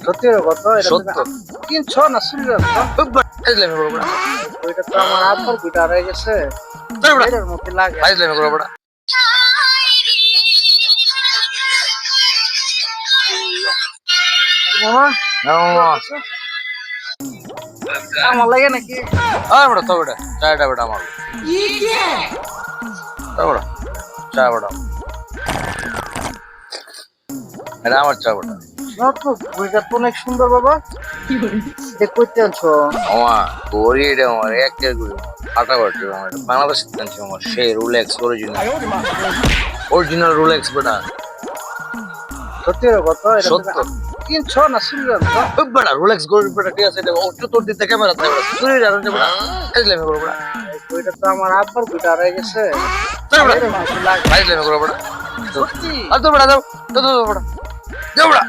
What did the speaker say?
সত্যি কত এটা সত্য কিনছো না শুনলে ফাইজলামি করো বড়া ওইটা তো আমার আব্বার গুটা রয়ে গেছে তাই বড়া এটার মধ্যে লাগে ফাইজলামি করো বড়া মামা মামা আমার লাগে নাকি আয় বড়া তো বড়া চাটা বড়া আমার তো বড়া চা বড়া এটা আমার চা বড়া না তো বইটা তো অনেক সুন্দর বাবা এটা কইতে আনছো আমা গড়ি এটা আমার এক কে গড়ি আটা বাটি আমার বাংলাদেশ থেকে আমার সেই রোলেক্স অরিজিনাল রোলেক্স বড়া সত্যি কত এটা সত্য কিনছো না শুনলে বড়া রোলেক্স গড়ি বড়া ঠিক আছে এটা চতুর দিতে ক্যামেরা থাকে বড়া তুই জানো যে বড়া ফাইজলামি করো বড়া ওইটা তো আমার আব্বার গুটা রয়ে গেছে তাই বড়া এটার মধ্যে লাগে ফাইজলামি করো বড়া সত্যি আর তো বড়া দাও বড়া দাও বড়া